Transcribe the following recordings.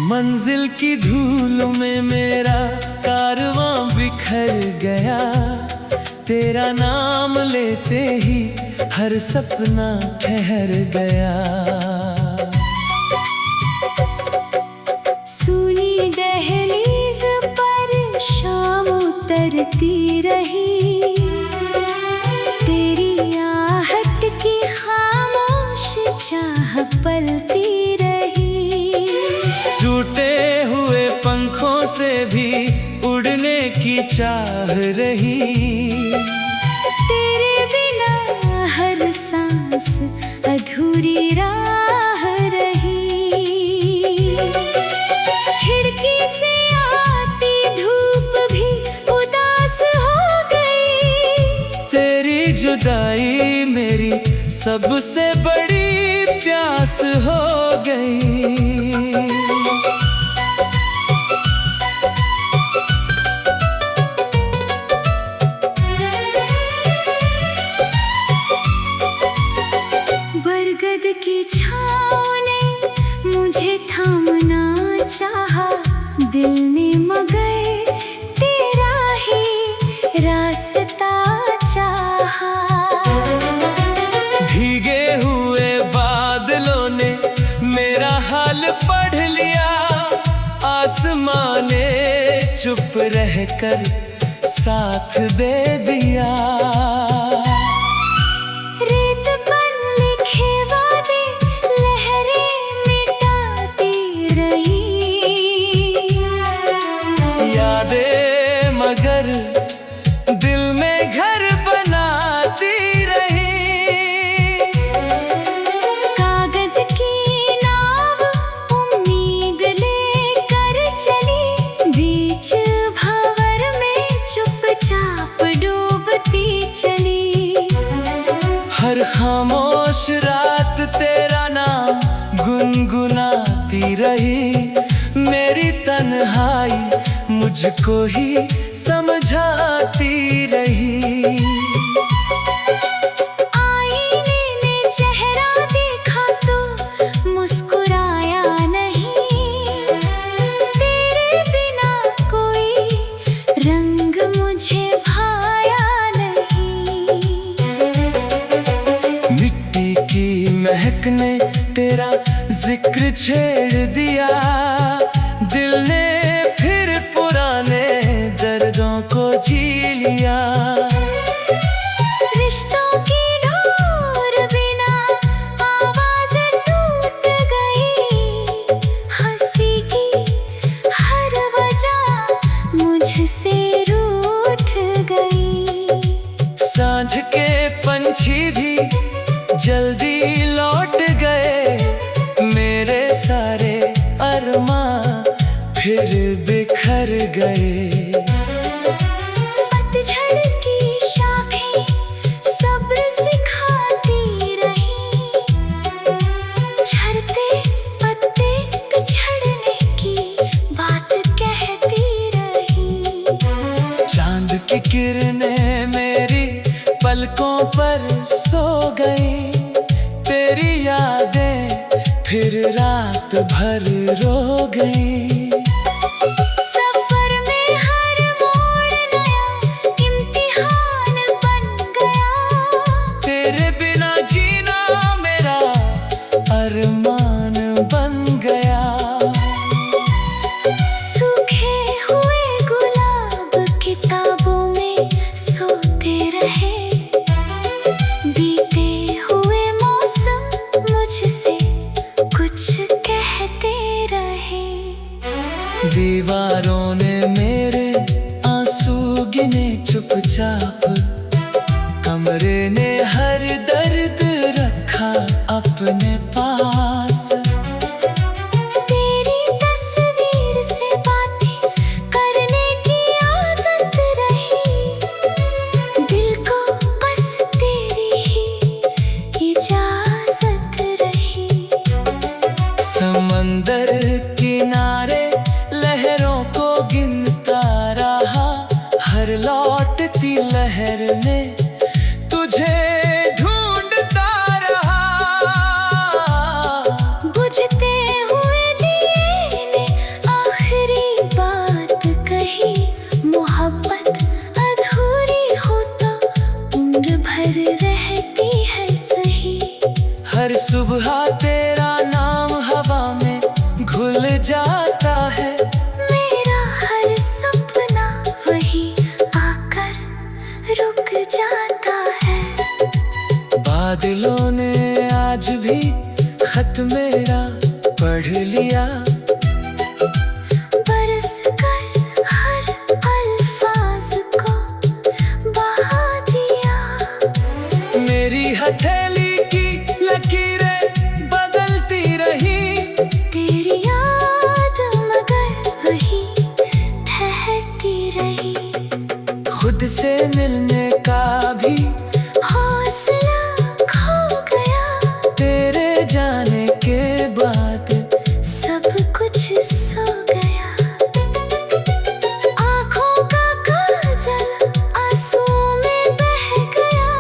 मंजिल की धूल में मेरा कारवां बिखर गया, तेरा नाम लेते ही हर सपना ठहर गया। सूनी दहलीज पर शाम उतरती रही, तेरी आहट की खामोश चाह पलती रही। टूटे हुए पंखों से भी उड़ने की चाह रही, तेरे बिना हर सांस अधूरी राह रही। खिड़की से आती धूप भी उदास हो गई, तेरी जुदाई मेरी सबसे बड़ी प्यास हो गई। बरगद की छाँव ने मुझे थामना चाहा, दिल ने मगर तेरा ही रास्ता चाहा। भीगे हुए बादलों ने मेरा हाल पढ़ लिया, आसमां ने चुप रहकर साथ दे दिया। रेत पर लिखे वादे लहरें मिटाती रही, यादें मगर दिल में घर बनाती रही। कागज की नाव उम्मीद लेकर चली, बीच भंवर में चुपचाप डूबती चली। हर खामोश रात तेरा नाम गुनगुनाती रही, मेरी तन्हाई मुझको ही समझाती रही। आईने ने चेहरा देखा तो मुस्कुराया नहीं, तेरे बिना कोई रंग मुझे भाया नहीं। मिट्टी की महक ने तेरा जिक्र छेड़ दिया, दिल ने फिर पुराने दर्दों को जी लिया। रिश्तों की डोर बिना आवाज़ टूट गई, हंसी की हर वजह मुझसे रूठ गई। सांझ के पंछी भी जल्दी लौट गए, मेरे सारे अरमां फिर बिखर गए। पतझड़ की शाखें सब्र सिखाती रही, झड़ते पत्ते पिछड़ने की बात कहती रही। चांद की किरणें मेरी पलकों पर सो गई, तेरी यादें फिर रात भर रो गई। सफर में हर मोड़ नया इम्तिहान बन गया, तेरे बिना जीना मेरा अरमान बन गया। सूखे हुए गुलाब किताबों में सोते रहे, बीते हुए मौसम मुझसे कुछ कहते रहे। चुपचाप, कमरे ने हर दर्द रखा अपने पास। तेरी तस्वीर से बातें करने की आदत रही, दिल को बस तेरी ही इजाजत रही। समंदर किनारे लहरों को गिनता रहा, हर लौटती लहर में तुझे ढूंढता रहा। बुझते हुए दिए ने आखिरी बात कही, मोहब्बत अधूरी हो तो उम्र भर रहती है सही। हर सुबह तेरा नाम हवा में घुल जाता है, मेरा हर सपना वही आकर रुक जाता है। बादलों ने आज भी खत मेरा पढ़ लिया, बरस कर हर अल्फाज को बहा दिया। मेरी हथेली की लकीरें बदलती रही, तेरी याद मगर वही ठहरती रही। खुद से मिलने का भी हौसला खो गया, तेरे जाने के बाद सब कुछ सो गया। आँखों का काजल आंसुओं में बह गया,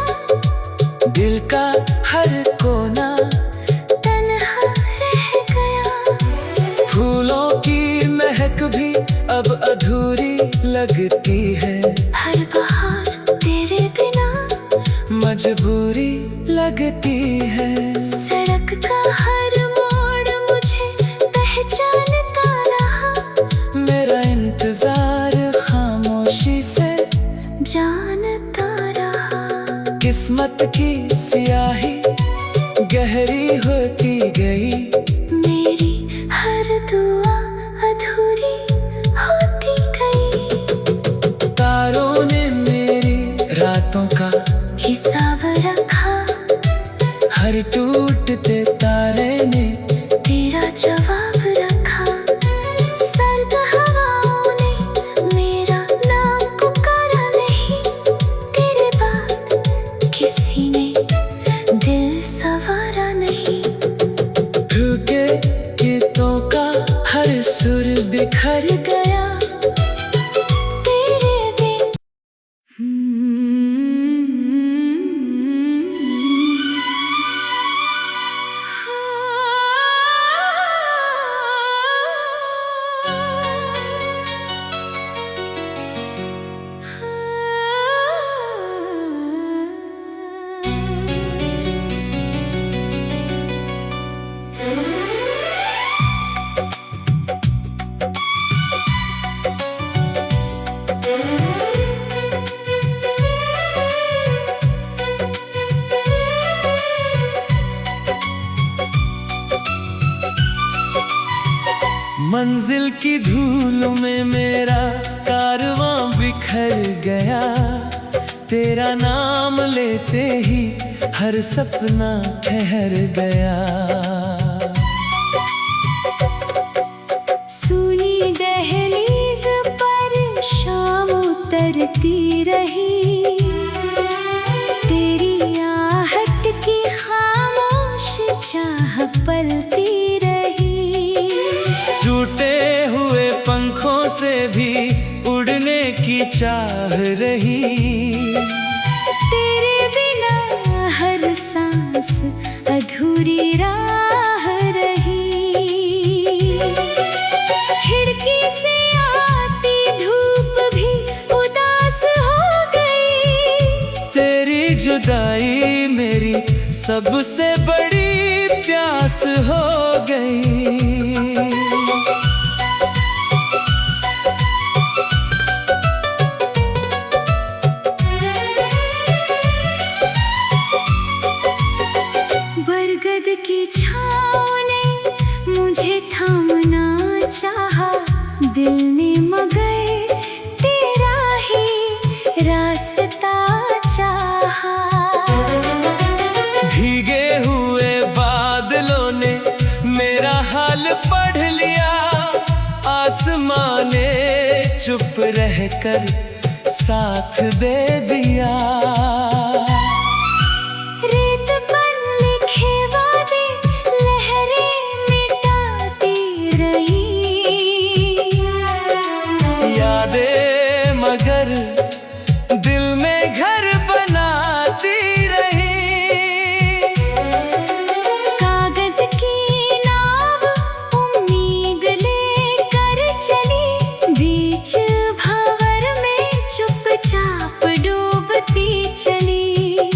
दिल का हर कोना तन्हा रह गया। फूलों की महक भी अब अधूरी लगती है, हर बहार तेरे बिना मजबूरी लगती है। सड़क का हर मोड़ मुझे पहचानता रहा, मेरा इंतजार खामोशी से जानता रहा। किस्मत की स्याही गहरी होती गई, मेरी हर दुआ अधूरी होती गई। तारों ने मेरी रातों का हिसाब रखा, हर टूटते तारे ने तेरा जवाब रखा। सर्द हवाओं ने मेरा नाम पुकारा नहीं, तेरे बाद किसी ने दिल संवारा नहीं। भूखे गीतों का हर सुर बिखर गया, तेरे बिन मंजिल की धूल में मेरा कारवां बिखर गया, तेरा नाम लेते ही हर सपना ठहर गया। सुनी दहलीज पर शाम उतरती रही, तेरी आहट की खामोश चाह पलती रही। टूटे हुए पंखों से भी उड़ने की चाह रही, तेरे बिना हर सांस अधूरी राह रही। खिड़की से आती धूप भी उदास हो गई, तेरी जुदाई मेरी सबसे बड़ी प्यास हो गई। बरगद की छाँव ने मुझे थामना चाहा, दिल ने मगर तेरा ही रास्ता चाहा। भीगे हुए बादलों ने मेरा हाल पढ़ लिया, आसमां ने चुप रहकर साथ दे दिया। रेत पर लिखे वादे लहरें मिटाती रही, यादें मगर दिल में घर बनाती रही। कागज की नाव उम्मीद लेकर चली, बीच भंवर में चुपचाप डूबती चली।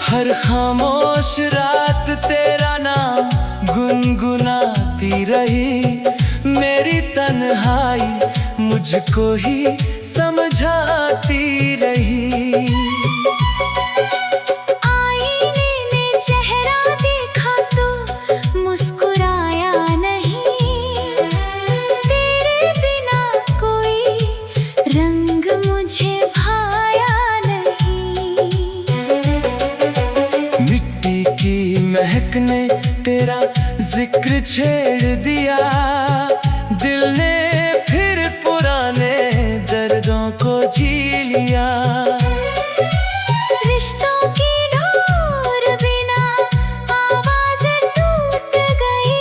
हर खामोश रात तेरा नाम गुनगुनाती रही, मेरी तन्हाई मुझको ही समझाती रही। आईने ने चेहरा देखा तो मुस्कुराया नहीं, तेरे बिना कोई रंग मुझे भाया नहीं। मिट्टी की महक ने तेरा जिक्र छेड़ दिया, दिल ने फिर पुराने दर्दों को जी लिया। रिश्तों की डोर बिना आवाज़ टूट गई,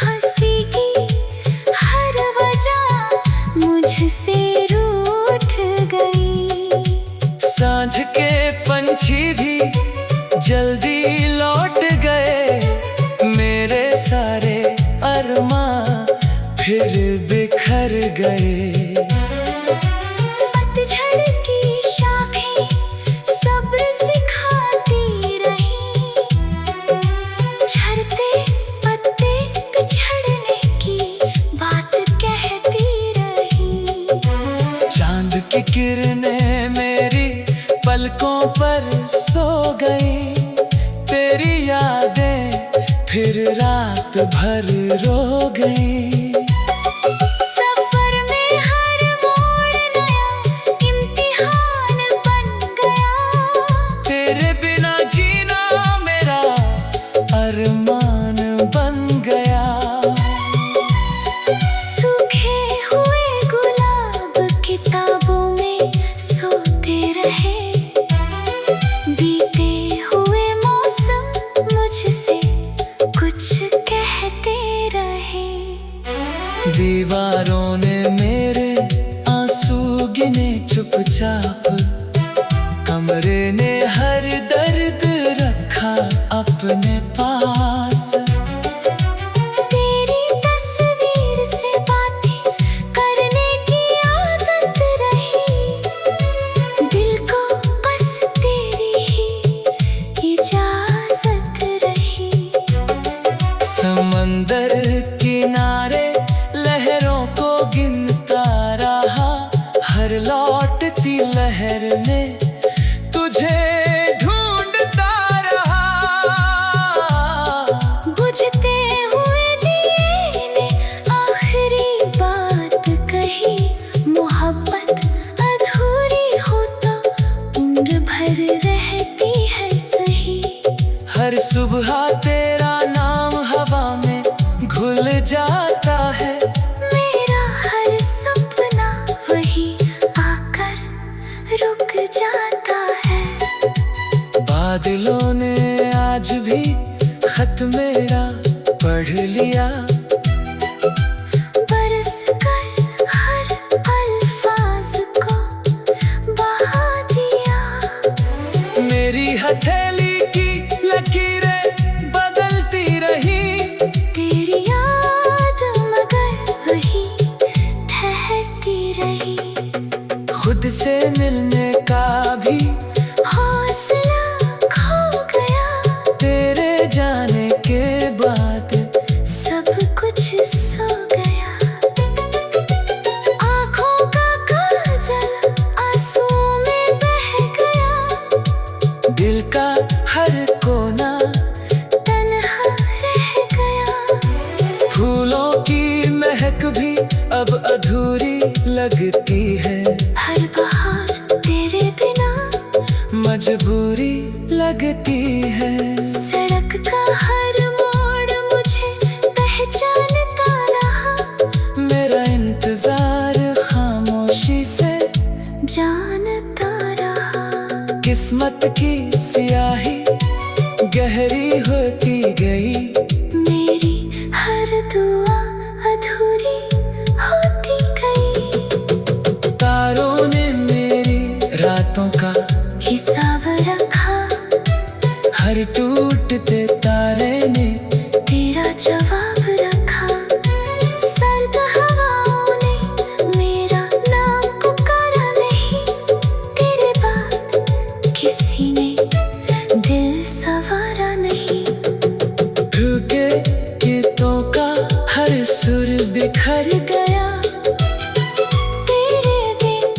हंसी की हर वजह मुझसे रूठ गई। सांझ के पंछी भी जल्दी लौट गए, मेरे सारे अरमां फिर बिखर गए। पतझड़ की शाखें सब्र सिखाती रही, झड़ते पत्ते पिछड़ने की बात कहती रही। चांद की किरणें मेरी पलकों पर सो गई, तेरी यादें फिर रात भर रो गई। सफर में हर मोड़ नया इम्तिहान बन गया, तेरे बिना जीना मेरा अरमान बन गया। सूखे हुए गुलाब किताबों में सोते रहे, बीते हुए मौसम मुझसे कुछ कहते रहे। दीवारों ने मेरे आंसू गिने चुपचाप, कमरे ने हर दर्द रखा अपने पास। तेरी तस्वीर से बातें करने की आदत रही, दिल को बस तेरी ही इजाजत रही। समंदर किनारे लहरों को गिनता रहा, हर लौटती लहर में तुझे ढूंढता रहा। बुझते हुए दिए ने आखिरी बात कही, मोहब्बत अधूरी हो तो उम्र भर रहती है सही। हर सुबह तेरा नाम हवा में घुल जाता है, मेरा हर सपना वही आकर रुक जाता है। बादलों ने आज भी खत मेरा पढ़ लिया, बरस कर हर अल्फाज को बहा दिया। मेरी हथेली की लकीरें बदलती रही, तेरी याद मगर वही ठहरती रही। खुद से मिलने का भी हौसला खो गया, तेरे जाने के बाद सब कुछ सो गया। आँखों का काजल आंसुओं में बह गया, दिल का हर कोना तन्हा रह गया। फूलों की महक भी अब अधूरी लगती है। हर बहार मजबूरी लगती है। सड़क का हर मोड़ मुझे पहचानता रहा, मेरा इंतजार खामोशी से जानता रहा। किस्मत की स्याही गहरी होती गई, मेरी हर दुआ अधूरी होती गई। तारों ने मेरी रातों का हिसाब रखा, हर टूटते तारे ने तेरा जवाब रखा। सर्द हवाओं ने मेरा नाम पुकारा नहीं, तेरे बाद किसी ने दिल संवारा नहीं। भूखे गीतों का हर सुर बिखर गया, तेरे बिन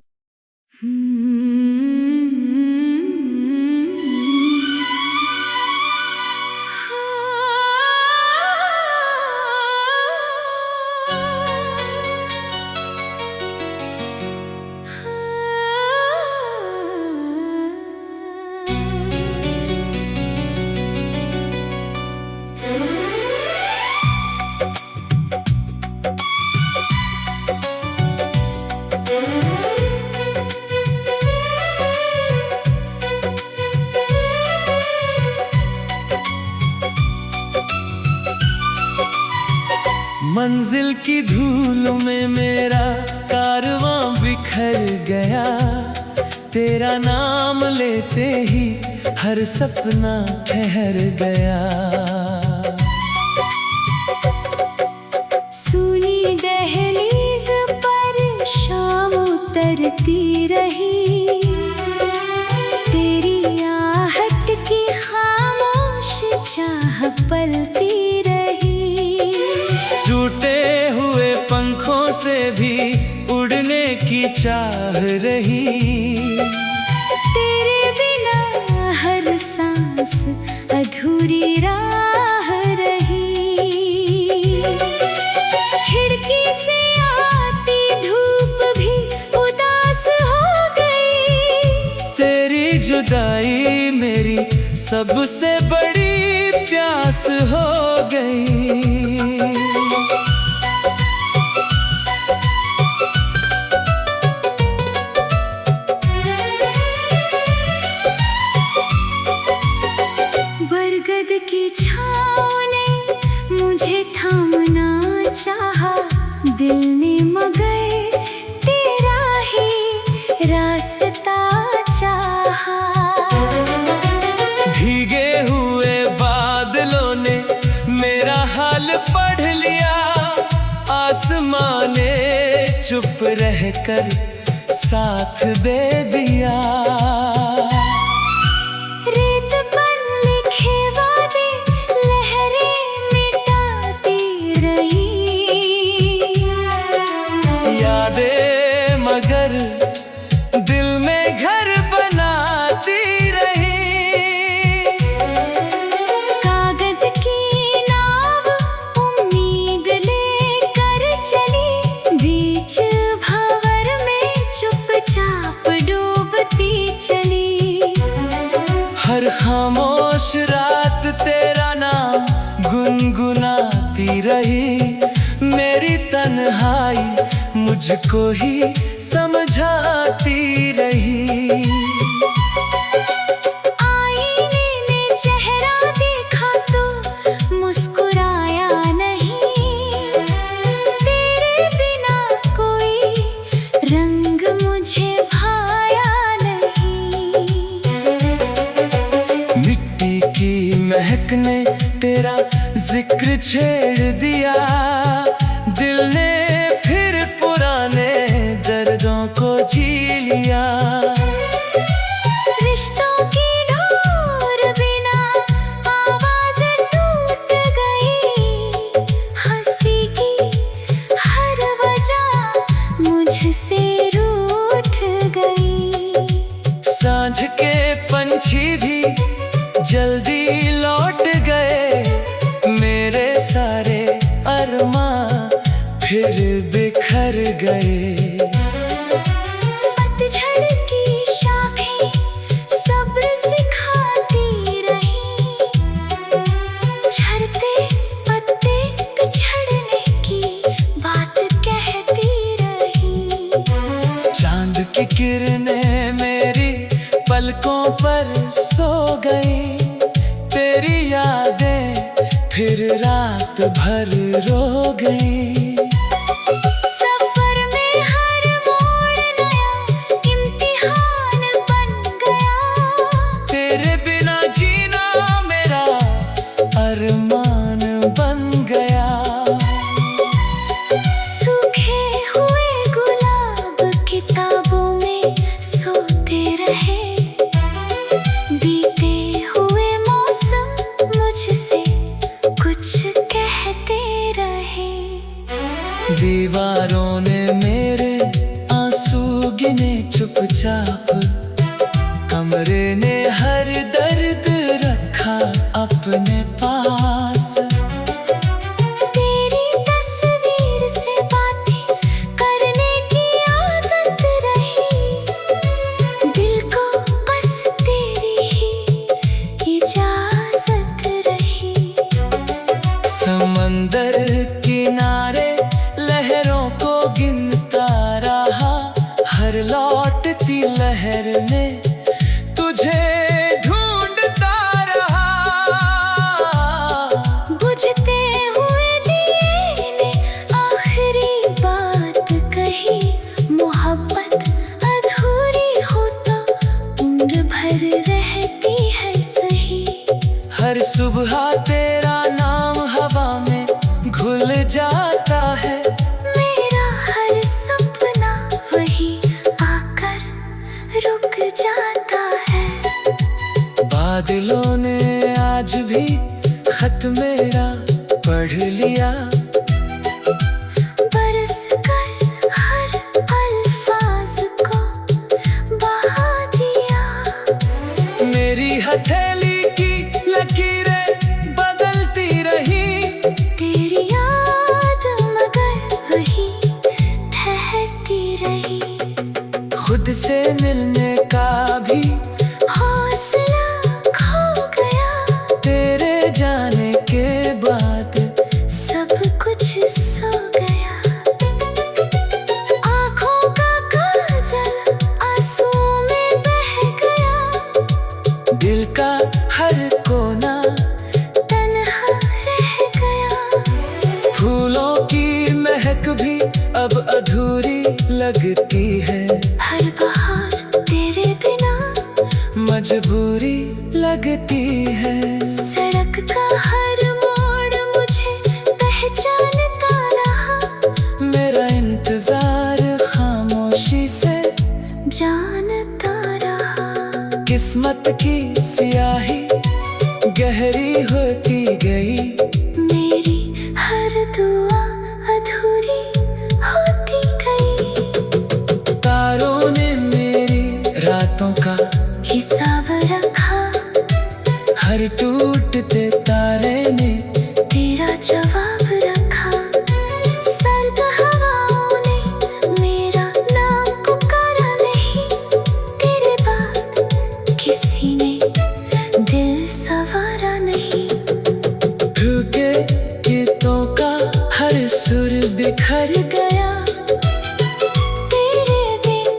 मंजिल की धूल में मेरा कारवां बिखर गया। तेरा नाम लेते ही हर सपना ठहर गया। सूनी दहलीज पर शाम उतरती रही, तेरी आहट की खामोश चाह पलती रही। टूटे हुए पंखों से भी उड़ने की चाह रही, तेरे बिना हर सांस अधूरी राह रही। खिड़की से आती धूप भी उदास हो गई, तेरी जुदाई मेरी सबसे बड़ी प्यास हो गई। बरगद की छाँव ने मुझे थामना चाहा, दिल ने मगर तेरा ही रास्ता चाहा। भीगे हुए बादलों ने मेरा हाल पढ़ लिया, आसमां ने चुप रहकर साथ दे दिया। रेत पर लिखे वादे लहरें मिटाती रही, यादें मगर दिल में घर बनाती रही। कागज की नाव उम्मीद लेकर चली, बीच भंवर में चुपचाप डूबती चली। हर खामोश रात तेरा नाम गुनगुनाती रही, मेरी तन्हाई मुझको ही समझाती रही। आईने ने चेहरा देखा तो मुस्कुराया नहीं, तेरे बिना कोई रंग मुझे भाया नहीं। मिट्टी की महक ने तेरा जिक्र छेड़ दिया, दिल ने फिर पुराने दर्दों को जी लिया। रिश्तों की डोर बिना आवाज टूट गई, हंसी की हर वजह मुझसे रूठ गई। सांझ के पंछी भी जल्दी लौट गए, मेरे सारे अरमां फिर बिखर गए। पतझड़ की शाखें सब्र किरणें मेरी पलकों पर सो गई। तेरी यादें फिर रात भर रो गई। सफर में हर मोड़ नया इम्तिहान बन गया। तेरे बिना जीना मेरा अरमान बन गया। सूखे हुए गुलाब किताबों में सोते रहे। बीते हुए मौसम मुझसे कुछ कहते रहे। दीवारों ने मेरे आंसू गिने चुपचाप। कमरे ने हर दर्द रखा अपने पास। तेरी तस्वीर से बातें करने की आदत रही। दिल को बस तेरी ही इजाजत रही। समंदर किनारे लहरों को गिनता रहा। हर लौटती लहर में तुझे ढूंढता रहा। बुझते हुए दिए ने आखिरी बात कही। मोहब्बत अधूरी हो तो उम्र भर रहती है सही। हर सुबह तेरा नाम हवा में घुल जाता है। मेरा हर सपना वही आकर रुक जाता है। बादलों ने आज भी खत मेरा पढ़ लिया। बरस कर हर अल्फाज को बहा दिया। मेरी हथेली की लकीरें बदलती रही। तेरी याद मगर वही ठहरती रही। खुद से मिलने का भी हौसला खो गया। तेरे जाने के बाद सब कुछ सो गया। आँखों का काजल आंसुओं में बह गया। दिल का हर कोना तन्हा रह गया। फूलों की महक भी अब अधूरी लगती है। हर बहार तेरे बिना मजबूरी लगती है। सड़क का हर मोड़ मुझे पहचानता रहा। मेरा इंतजार खामोशी से जानता रहा। किस्मत की स्याही गहरी होती गई। मेरी हर दुआ अधूरी होती गई। तारों ने मेरी रातों का हिसाब रखा। हर टूटते तारे ने तेरा जवाब रखा। सर्द हवाओं ने मेरा नाम पुकारा नहीं। तेरे बाद किसी ने दिल संवारा नहीं। भूखे गीतों का हर सुर बिखर गया। तेरे बिन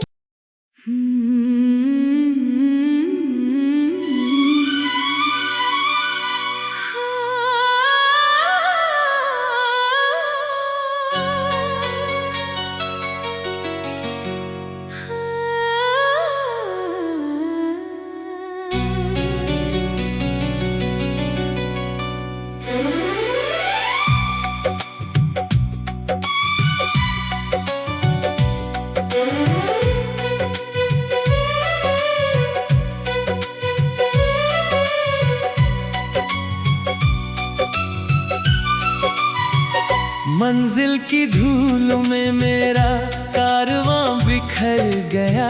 मंजिल की धूल में मेरा कारवां बिखर गया।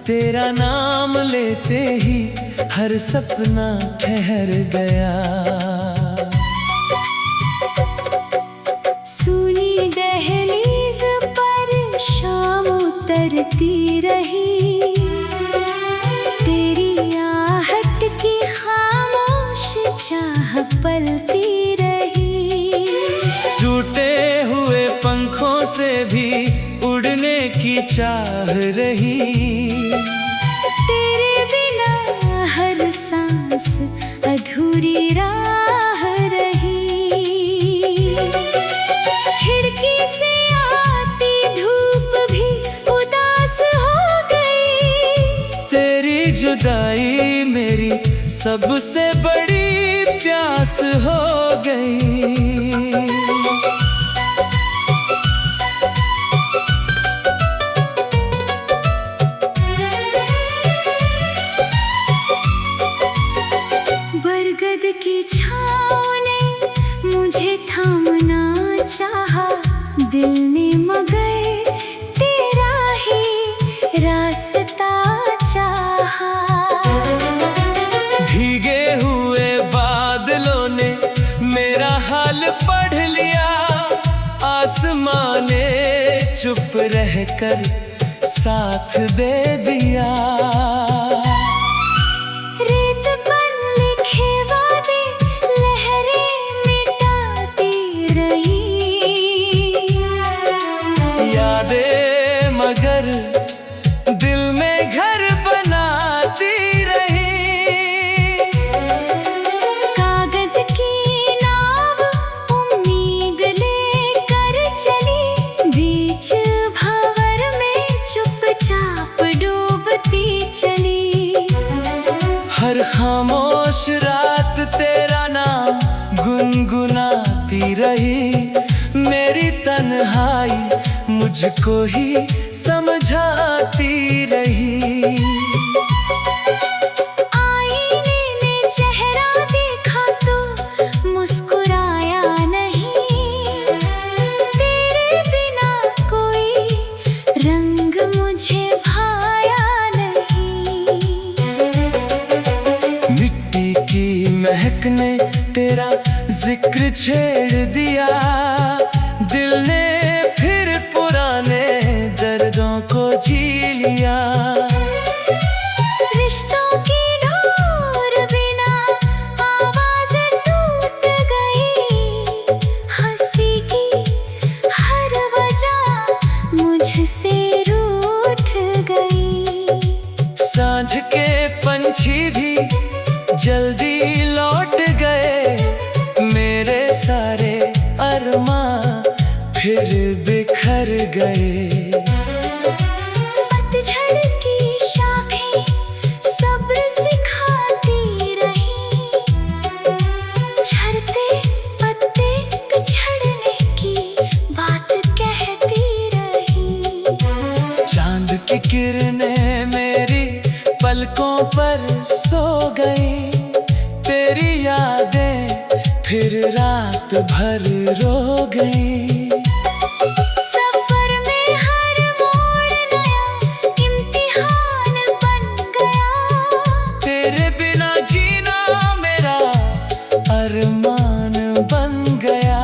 तेरा नाम लेते ही हर सपना ठहर गया। सुनी दहलीज पर शाम उतरती रही। तेरी आहट की खामोश चाह पलती रही। टूटे हुए पंखों से भी उड़ने की चाह रही। तेरे बिना हर सांस अधूरी राह रही। खिड़की से आती धूप भी उदास हो गई। तेरी जुदाई मेरी सबसे बड़ी प्यास हो गई। बरगद की छाँव ने मुझे थामना चाहा, दिल ने मगर तेरा ही रास्ता चाहा। भीगे हुए बादलों ने मेरा हाल पढ़ लिया। आसमां ने चुप रहकर साथ दे दिया। रेत पर लिखे वादे लहरें मिटाती रही। यादें मगर दिल में घर बनाती रही। कागज की नाव उम्मीद लेकर चली। बीच भंवर में चुपचाप डूबती चली। हर खामोश रात तेरा नाम गुनगुनाती रही। मेरी तन्हाई मुझको ही समझाती रही। आईने ने चेहरा देखा तो मुस्कुराया नहीं। तेरे बिना कोई रंग मुझे भाया नहीं। मिट्टी की महक ने तेरा जिक्र छेड़ दिया। दिल ने फिर पुराने दर्दों को जी लिया। रिश्तों की डोर बिना आवाज़ टूट गई। हंसी की हर वजह मुझसे रूठ गई। सांझ के पंछी भी जल्दी लौट गए। मेरे सारे अरमां फिर बिखर गए। पतझड़ की शाखें सब्र सिखाती रही। झड़ते पत्ते बिछड़ने की बात कहती रही। चांद की किरणें मेरी पलकों पर सो गई। तेरी यादें फिर रात भर रो गई। सफर में हर मोड़ नया इम्तिहान बन गया। तेरे बिना जीना मेरा अरमान बन गया।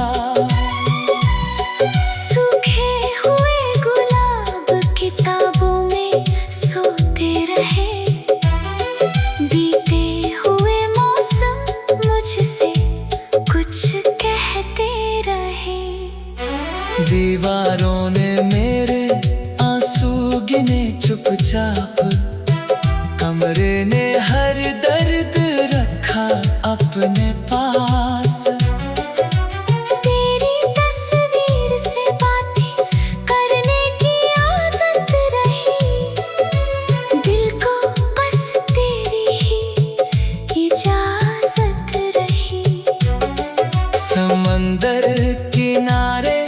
सूखे हुए गुलाब किताबों में सोते रहे। बीते हुए मौसम मुझसे कुछ कहते रहे। दीवारों ने मेरे आंसू गिने चुपचाप। कमरे ने हर दर्द रखा अपने पास। तेरी तस्वीर से बातें करने की आदत रही। दिल को बस तेरी ही इजाजत रही। समंदर किनारे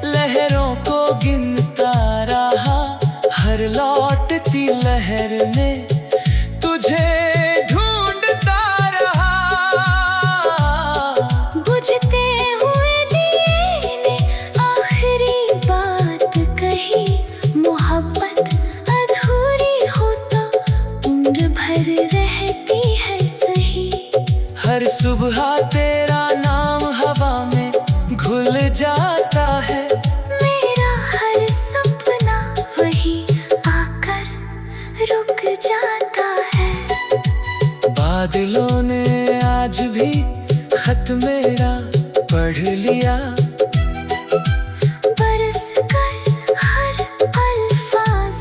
लहरों को गिनता रहा। हर लौटती लहर ने तुझे ढूंढता रहा। बुझते हुए दिए ने आखिरी बात कही। मोहब्बत अधूरी हो तो उम्र भर रहती है सही। हर सुबह तेरा नाम हवा में घुल जाता है। मेरा हर सपना वही आकर रुक जाता है। बादलों ने आज भी खत मेरा पढ़ लिया। बरस कर हर अल्फाज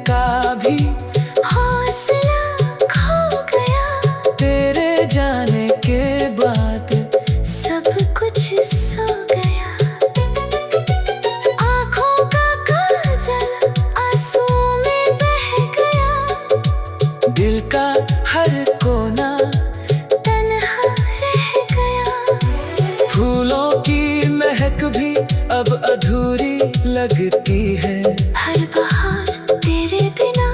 का भी हौसला खो गया। तेरे जाने के बाद सब कुछ सो गया। आँखों का काजल आंसुओं में बह गया। दिल का हर कोना तन्हा रह गया। फूलों की महक भी अब अधूरी लगती है। हर बहार तेरे बिना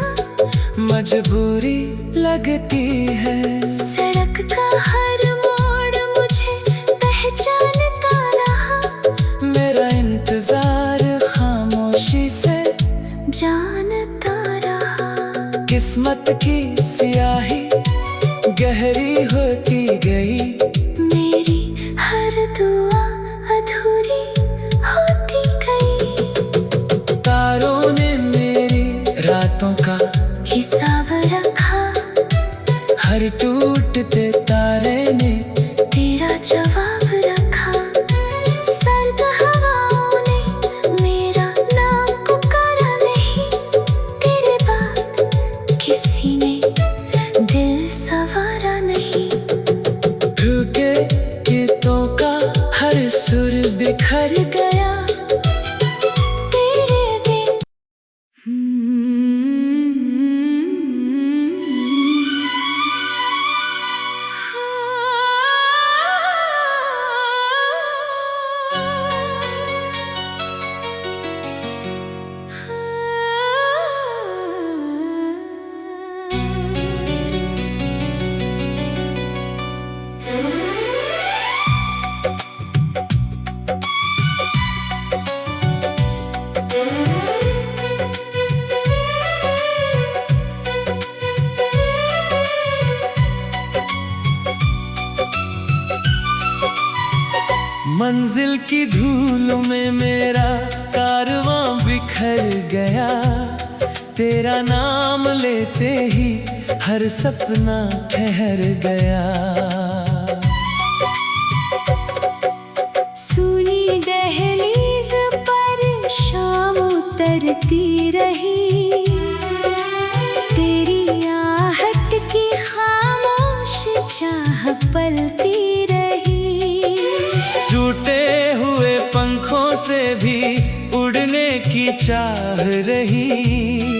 मजबूरी लगती है। सड़क का हर मोड़ मुझे पहचानता रहा। मेरा इंतजार खामोशी से जानता रहा। किस्मत की स्याही गहरी होती गई। मेरी हर दुआ अधूरी होती गई। तारों ने मेरी रातों का हिसाब रखा। हर टूटते तारे ने तेरा जवाब रखा। सर्द हवाओं ने मेरा नाम पुकारा नहीं। तेरे बाद किसी ने दिल संवारा नहीं। भूखे गीतों का हर सुर बिखर गया। तेरे बिन मंजिल की धूल में मेरा कारवां बिखर गया। तेरा नाम लेते ही हर सपना ठहर गया। सुनी दहलीज पर शाम उतरती रही। तेरी आहट की खामोश चाह पलती रही। टूटे हुए पंखों से भी उड़ने की चाह रही।